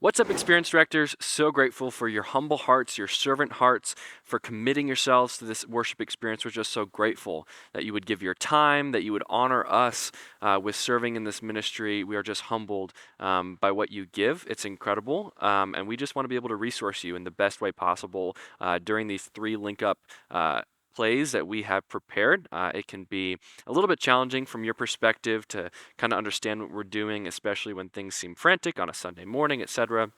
What's up, Experience Directors? So grateful for your humble hearts, your servant hearts, for committing yourselves to this worship experience. We're just so grateful that you would give your time, that you would honor us with serving in this ministry. We are just humbled by what you give. It's incredible. And we just want to be able to resource you in the best way possible during these 3 link up plays that we have prepared. It can be a little bit challenging from your perspective to kind of understand what we're doing, especially when things seem frantic on a Sunday morning, etc.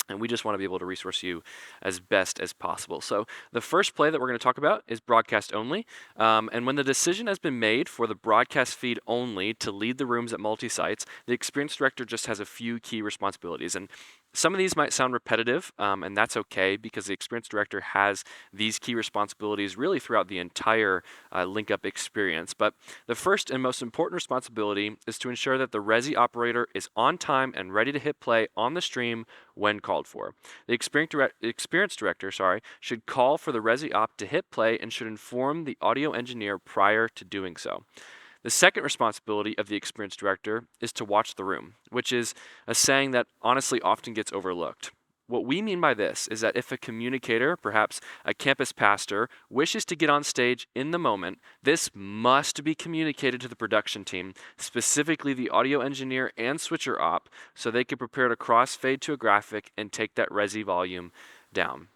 And we just want to be able to resource you as best as possible. So the first play that we're going to talk about is broadcast only. And when the decision has been made for the broadcast feed only to lead the rooms at multi-sites, the experience director just has a few key responsibilities. And some of these might sound repetitive, and that's okay because the experience director has these key responsibilities really throughout the entire link up experience. But the first and most important responsibility is to ensure that the Resi operator is on time and ready to hit play on the stream when called for. The experience director should call for the Resi op to hit play and should inform the audio engineer prior to doing so. The second responsibility of the experience director is to watch the room, which is a saying that honestly often gets overlooked. What we mean by this is that if a communicator, perhaps a campus pastor, wishes to get on stage in the moment, this must be communicated to the production team, specifically the audio engineer and switcher op, so they can prepare to crossfade to a graphic and take that Resi volume down.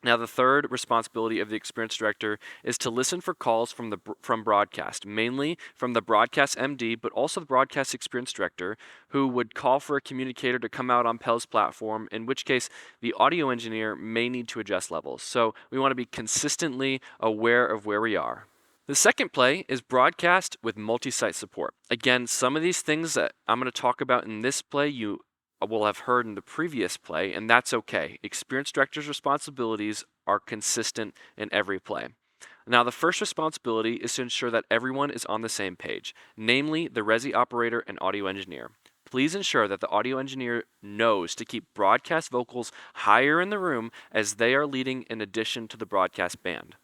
Now, the third responsibility of the experience director is to listen for calls from broadcast, mainly from the broadcast MD, but also the broadcast experience director, who would call for a communicator to come out on Pell's platform, in which case the audio engineer may need to adjust levels. So we want to be consistently aware of where we are. The second play is broadcast with multi-site support. Again, some of these things that I'm going to talk about in this play, you will have heard in the previous play, and that's okay. Experience director's responsibilities are consistent in every play. Now, the first responsibility is to ensure that everyone is on the same page, namely the Resi operator and audio engineer. Please ensure that the audio engineer knows to keep broadcast vocals higher in the room as they are leading in addition to the broadcast band.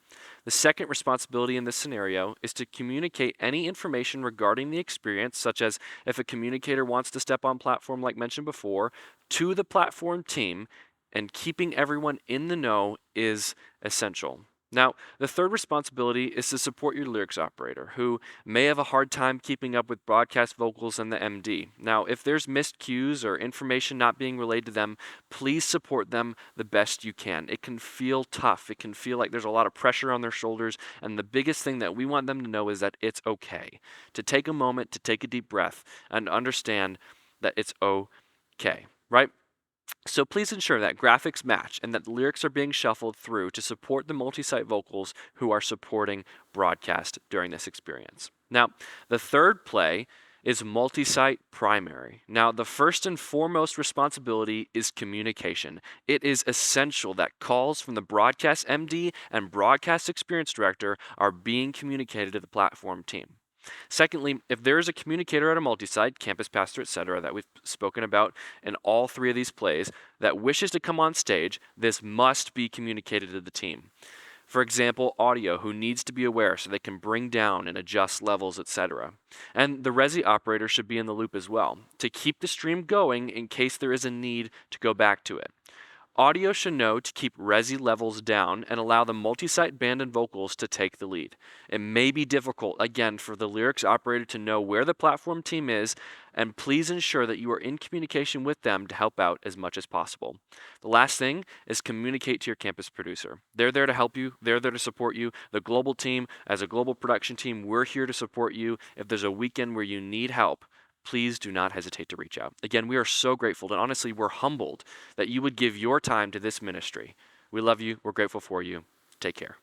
The second responsibility in this scenario is to communicate any information regarding the experience, such as if a communicator wants to step on platform like mentioned before, to the platform team, and keeping everyone in the know is essential. Now, the third responsibility is to support your lyrics operator, who may have a hard time keeping up with broadcast vocals and the MD. Now, if there's missed cues or information not being relayed to them, please support them the best you can. It can feel tough. It can feel like there's a lot of pressure on their shoulders, and the biggest thing that we want them to know is that it's okay. To take a moment, to take a deep breath, and understand that it's okay, right? So please ensure that graphics match and that the lyrics are being shuffled through to support the multi-site vocals who are supporting broadcast during this experience. Now, the third play is multi-site primary. Now, the first and foremost responsibility is communication. It is essential that calls from the broadcast MD and broadcast experience director are being communicated to the platform team. Secondly, if there is a communicator at a multi-site, campus pastor, etc., that we've spoken about in all 3 of these plays, that wishes to come on stage, this must be communicated to the team. For example, audio, who needs to be aware so they can bring down and adjust levels, etc. And the Resi operator should be in the loop as well, to keep the stream going in case there is a need to go back to it. Audio should know to keep Resi levels down and allow the multi-site band and vocals to take the lead. It may be difficult, again, for the lyrics operator to know where the platform team is, and please ensure that you are in communication with them to help out as much as possible. The last thing is communicate to your campus producer. They're there to help you. They're there to support you. The global team, as a global production team, we're here to support you. If there's a weekend where you need help, please do not hesitate to reach out. Again, we are so grateful, and honestly, we're humbled that you would give your time to this ministry. We love you. We're grateful for you. Take care.